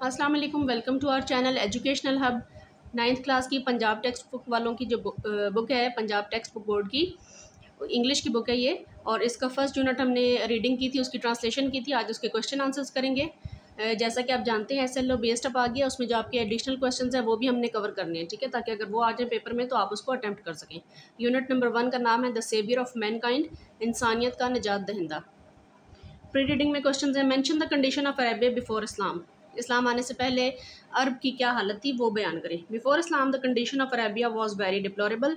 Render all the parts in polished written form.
अस्सलाम वालेकुम, welcome to our channel educational hub. 9th class की पंजाब टेक्स्ट बुक वालों की जो बुक है, पंजाब टेक्स्ट बुक बोर्ड की इंग्लिश की बुक है ये। और इसका फर्स्ट यूनिट हमने रीडिंग की थी, उसकी ट्रांसलेशन की थी। आज उसके क्वेश्चन आंसर्स करेंगे। जैसा कि आप जानते हैं SLO बेस्ड अप आ गया, उसमें जो आपके एडिशनल क्वेश्चंस हैं वो भी हमने कवर करने हैं, ठीक है, ताकि अगर वो आ जाए पेपर में तो आप उसको अटैम्प्ट कर सकें। यूनिट नंबर 1 का नाम है द सेवियर ऑफ मैनकाइंड, इंसानियत का निजात दहिंदा। प्री रीडिंग में क्वेश्चन है, mention the condition of Arabia before Islam. इस्लाम आने से पहले अरब की क्या हालत थी वो बयान करें। Before Islam the condition of Arabia was very deplorable.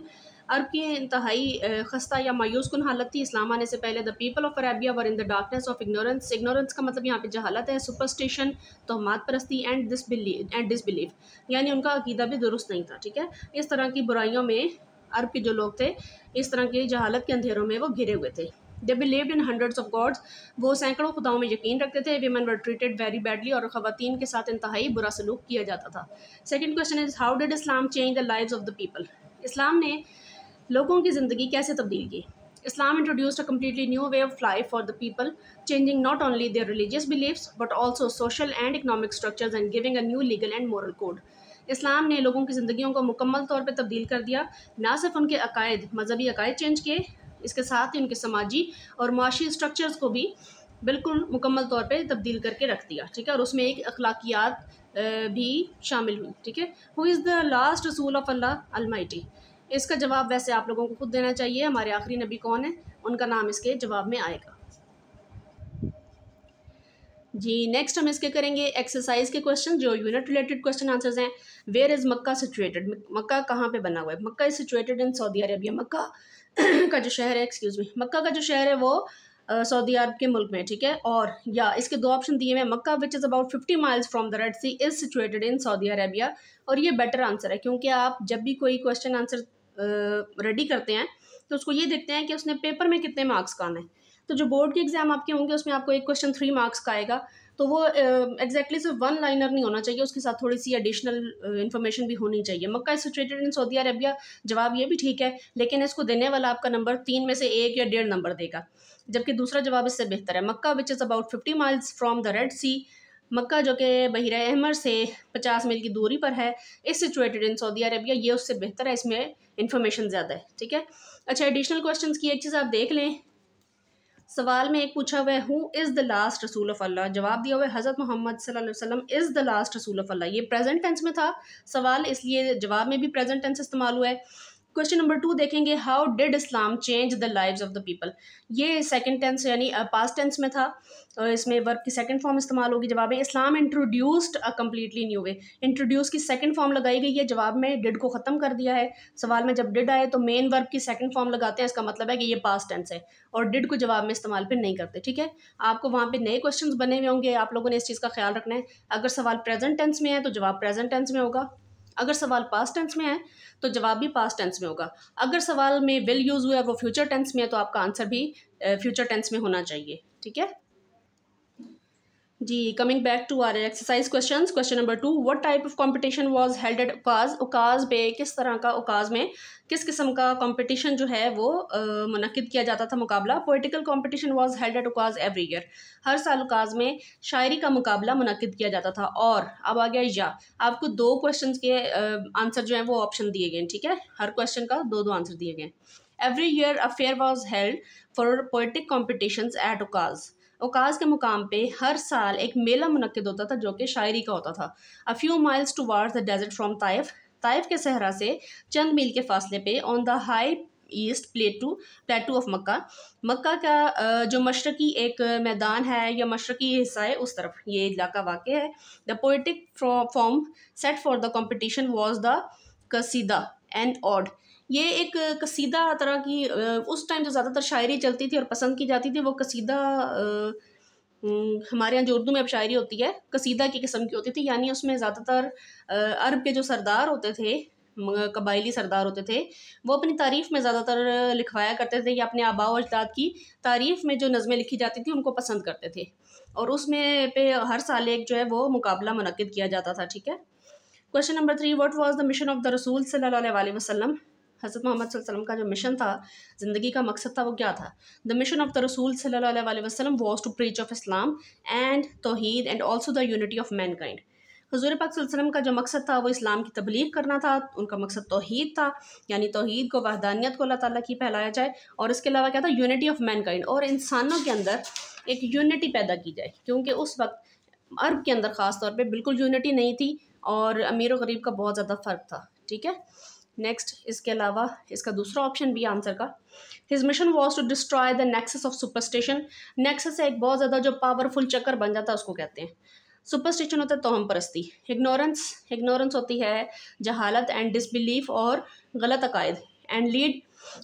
अरब की इंतहाई खस्ता या मायूस कुन हालत थी इस्लाम आने से पहले। The people of Arabia were in the darkness of ignorance. Ignorance का मतलब यहाँ पे जहालत है, सुपरस्टिशन, तोहमात परस्ती एंड डिसबिलीफ, यानी उनका अकीदा भी दुरुस्त नहीं था, ठीक है। इस तरह की बुराइयों में अरब के जो लोग थे, इस तरह की जहालत के अंधेरों में वो घिरे हुए थे। They believed in hundreds of gods. वो सैकड़ों खुदाओं में यकीन रखते थे। Women were treated very badly. और ख़वातीन के साथ इंतहाई बुरा सलूक किया जाता था। Second question is, how did Islam change the lives of the people. इस्लाम ने लोगों की ज़िंदगी कैसे तब्दील की। Islam introduced a completely new way of life for the people, changing not only their religious beliefs but also social and economic structures and giving a new legal and moral code. इस्लाम ने लोगों की ज़िंदगियों को मुकम्मल तौर पर तब्दील कर दिया। ना सिर्फ उनके अकायद, मजहबी अकायद चेंज किए, इसके साथ ही उनके समाजी और माशी स्ट्रक्चर्स को भी बिल्कुल मुकम्मल तौर पे तब्दील करके रख दिया, ठीक है। और उसमें एक अखलाकियात भी शामिल हुई, ठीक है। हु इज़ द लास्ट रसूल ऑफ अल्लाह अलमाइटी। इसका जवाब वैसे आप लोगों को खुद देना चाहिए। हमारे आखिरी नबी कौन है, उनका नाम इसके जवाब में आएगा जी। नेक्स्ट हम इसके करेंगे एक्सरसाइज के क्वेश्चन, जो यूनिट रिलेटेड क्वेश्चन आंसर्स हैं। Where is Mecca situated. मक्का कहाँ पे बना हुआ है। Mecca is situated in Saudi Arabia. मक्का का जो शहर है, एक्सक्यूज मी, मक्का का जो शहर है वो सऊदी अरब के मुल्क में, ठीक है। और या इसके दो ऑप्शन दिए हुए हैं। Mecca which is about 50 miles from the Red Sea is situated in Saudi Arabia. और ये बेटर आंसर है, क्योंकि आप जब भी कोई क्वेश्चन आंसर रेडी करते हैं तो उसको ये देखते हैं कि उसने पेपर में कितने मार्क्स का आना है। तो जो बोर्ड के एग्जाम आपके होंगे उसमें आपको एक क्वेश्चन 3 मार्क्स का आएगा, तो वो एग्जैक्टली सिर्फ वन लाइनर नहीं होना चाहिए, उसके साथ थोड़ी सी एडिशनल इन्फॉर्मेशन भी होनी चाहिए। Mecca is situated in Saudi Arabia, जवाब ये भी ठीक है, लेकिन इसको देने वाला आपका नंबर 3 में से 1 या 1.5 नंबर देगा, जबकि दूसरा जवाब इससे बेहतर है। Mecca which is about 50 miles from the Red Sea. मक्का जो कि बहिरा अहमर से 50 मील की दूरी पर है, इस सिचुएटेड इन सऊदी अरेबिया, ये उससे बेहतर है, इसमें इन्फॉर्मेशन ज़्यादा है, ठीक है। अच्छा, एडिशनल क्वेश्चंस की एक चीज़ आप देख लें। सवाल में एक पूछा हुआ है, हु इज़ द लास्ट रसूल ऑफ अल्लाह। जवाब दिया हुआ है हज़रत मोहम्मद सल्लल्लाहु अलैहि वसल्लम इज़ द लास्ट रसूल ऑफ अल्लाह। ये प्रेजेंट टेंस में था सवाल, इसलिए जवाब में भी प्रेजेंट टेंस इस्तेमाल हुआ है। क्वेश्चन नंबर 2 देखेंगे, how did Islam change the lives of the people. ये सेकंड टेंस यानी पास्ट टेंस में था, इसमें वर्ब की सेकंड फॉर्म इस्तेमाल होगी। जवाब है Islam introduced a completely new way. Introduce की सेकंड फॉर्म लगाई गई है, जवाब में डिड को ख़त्म कर दिया है। सवाल में जब डिड आए तो मेन वर्ब की सेकंड फॉर्म लगाते हैं, इसका मतलब है कि ये पास्ट टेंस है, और डिड को जवाब में इस्तेमाल फिर नहीं करते, ठीक है। आपको वहाँ पे नए क्वेश्चन बने हुए होंगे, आप लोगों ने इस चीज़ का ख्याल रखना है। अगर सवाल प्रेजेंट टेंस में है तो जवाब प्रेजेंट टेंस में होगा, अगर सवाल पास्ट टेंस में है तो जवाब भी पास्ट टेंस में होगा। अगर सवाल में विल यूज़ हुआ है वो फ्यूचर टेंस में है तो आपका आंसर भी फ्यूचर टेंस में होना चाहिए, ठीक है जी। Coming back to our exercise questions. Question number 2, what type of competition was held at Ukaz. उकाज पे किस तरह का, उकाज में किस किस्म का कंपटीशन जो है वो मुनक्किद किया जाता था, मुकाबला। Political competition was held at Ukaz every year. हर साल उकाज में शायरी का मुकाबला मुनक्किद किया जाता था। और अब आ गया या, आपको 2 क्वेश्चन के आंसर जो है वो ऑप्शन दिए गए, ठीक है। हर क्वेश्चन का 2-2 आंसर दिए गए। Every year a fair was held for poetic competitions at Ukaz. उकाज के मुकाम पे हर साल एक मेला मुनक्किद होता था जो कि शायरी का होता था। A few miles towards the desert from Taif. ताइफ के सहरा से चंद मील के फासले पे, on the highest plateau of Mecca. मक्का का जो मशरकी एक मैदान है या मशरकी हिस्सा है, उस तरफ ये इलाका वाक़ है। The poetic form set for the competition was the qasida and ode. ये एक कसीदा तरह की उस टाइम जो ज़्यादातर शायरी चलती थी और पसंद की जाती थी, वो कसीदा हमारे यहाँ जो उर्दू में अब शायरी होती है कसीदा की किस्म की होती थी, यानी उसमें ज़्यादातर अरब के जो सरदार होते थे, कबायली सरदार होते थे, वो अपनी तारीफ़ में ज़्यादातर लिखवाया करते थे या अपने आबा व अजदाद की तारीफ़ में जो नज़में लिखी जाती थी उनको पसंद करते थे, और उसमें पे हर साल एक जो है वो मुकाबला मुनक्किद किया जाता था, ठीक है। Question number 3, what was the mission of the Rasool सल्लल्लाहु अलैहि वसल्लम। हज़रत मोहम्मद सल्लल्लाहु अलैहि वसल्लम का जो मिशन था, ज़िंदगी का मकसद था, वो क्या था। The mission of the Rasool सल्लल्लाहु अलैहि वसल्लम was to preach of Islam and tauheed and also the unity of mankind. हुज़ूर पाक सल्लल्लाहु अलैहि वसल्लम का जो मकसद था वो इस्लाम की तबलीग करना था, उनका मकसद तौहीद था, यानी तौहीद को, वहदानियत को अल्लाह ताला की फैलाया जाए। और इसके अलावा क्या था, यूनिटी ऑफ मैनकाइंड, और इंसानों के अंदर एक यूनिटी पैदा की जाए, क्योंकि उस वक्त अरब के अंदर ख़ास तौर पे बिल्कुल यूनिटी नहीं थी और अमीर और गरीब का बहुत ज़्यादा फ़र्क था। ठीक है, नेक्स्ट इसके अलावा इसका दूसरा ऑप्शन भी आंसर का, his mission was to destroy the nexus of superstition. Nexus है एक बहुत ज़्यादा जो पावरफुल चक्कर बन जाता है उसको कहते हैं। सुपरस्टिशन होता है तोहम परस्ती। इग्नोरेंस, इग्नोरेंस होती है जहालत एंड डिसबिलीफ और गलत अकायद। And lead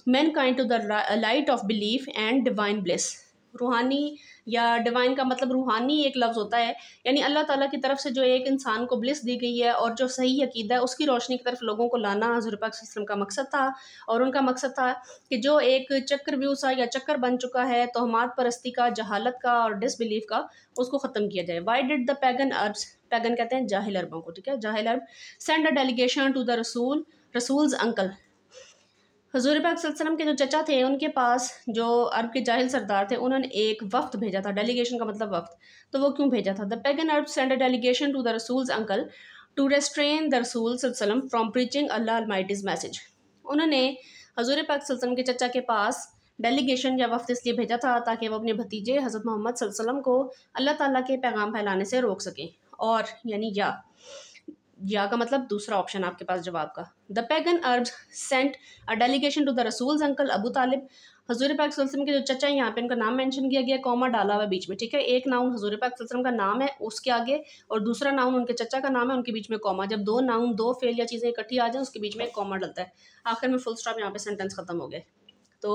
mankind to the light of belief and divine bliss. रूहानी या डिवाइन का मतलब रूहानी एक लफ्ज़ होता है, यानी अल्लाह ताला की तरफ से जो एक इंसान को ब्लिस दी गई है और जो सही अकीदा है उसकी रोशनी की तरफ लोगों को लाना हुज़ूर पाक सल्लल्लाहु अलैहि वसल्लम का मकसद था। और उनका मकसद था कि जो एक चक्रव्यूह सा या चक्कर बन चुका है तोहमात परस्ती का, जहालत का और डिसबिलीफ का, उसको ख़त्म किया जाए। Why did the pagan Arabs, pagan कहते हैं जाहिल अरबों को, ठीक है, जाहिल अरब, send a delegation to the Rasool's uncle. हज़ूर पाक सल्लल्लाहु अलैहि वसल्लम के जो चचा थे उनके पास जो अरब के जाहिल सरदार थे उन्होंने एक वफ्त भेजा था। डेलीगेशन का मतलब वफ्त, तो वो क्यों भेजा था? The pagan Arab send a delegation to the Rasool's uncle to restrain the Rasool सल्लल्लाहु अलैहि वसल्लम from preaching Allah Almighty's message. उन्होंने हज़ूर पाक सल्लल्लाहु अलैहि वसल्लम के चचा के पास डेलीगेशन या वफ्त इसलिए भेजा था ताकि वो अपने भतीजे हज़रत मोहम्मद सल्लल्लाहु अलैहि वसल्लम को अल्लाह ताला के पैगाम फैलाने से रोक सकें। और यानी या का मतलब दूसरा ऑप्शन आपके पास जवाब का। The pagan Arabs sent a delegation to the Rasool's uncle Abu Talib. हज़ूर पाक सल्लल्लाहु अलैहि वसल्लम के जो चचा हैं यहाँ पे उनका नाम मेंशन किया गया, कॉमा डाला हुआ बीच में, ठीक है। एक नाउन हज़ूर पाक सल्लल्लाहु अलैहि वसल्लम का नाम है उसके आगे, और दूसरा नाउन उनके चचा का नाम है, उनके बीच में कॉमा। जब दो नाउन, दो फेल या चीज़ें इकट्ठी आ जाए उसके बीच में एक कॉमा डलता है, आखिर में फुल स्टॉप, यहाँ पे सेंटेंस खत्म हो गए। तो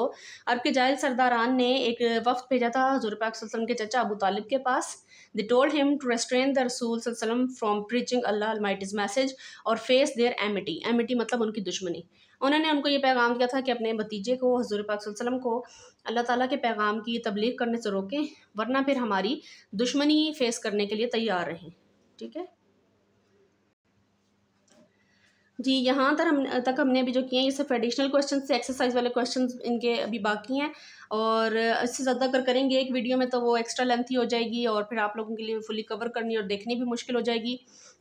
अरब के जाहिल सरदारान ने एक वफ्त भेजा था हज़ूर पाक सल्लल्लाहु अलैहि वसल्लम के चचा अबू तालिब के पास। They told him to restrain the Rasool सल्लल्लाहु अलैहि वसल्लम from preaching Allah Almighty's message और फेस देयर एमिटी। एमिटी मतलब उनकी दुश्मनी। उन्होंने उनको ये पैगाम दिया था कि अपने भतीजे को हज़ूर पाक सल्लल्लाहु अलैहि वसल्लम को अल्लाह ताला के पैगाम की तबलीग करने से रोकें, वरना फिर हमारी दुश्मनी फेस करने के लिए तैयार रहें। ठीक है जी, यहाँ तक हमने अभी जो किए हैं ये सिर्फ एडिशनल क्वेश्चन से, एक्सरसाइज वाले क्वेश्चन इनके अभी बाकी हैं। और इससे ज़्यादा अगर करेंगे एक वीडियो में तो वो एक्स्ट्रा लेंथी हो जाएगी और फिर आप लोगों के लिए फुली कवर करनी और देखनी भी मुश्किल हो जाएगी।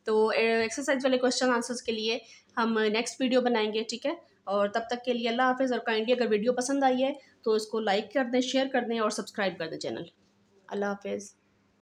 तो एक्सरसाइज वाले क्वेश्चन आंसर्स के लिए हम नेक्स्ट वीडियो बनाएंगे, ठीक है। और तब तक के लिए अल्लाह हाफ़िज़। और काइंडली अगर वीडियो पसंद आई है तो इसको लाइक कर दें, शेयर कर दें और सब्सक्राइब कर दें चैनल। अल्लाह हाफ़िज़।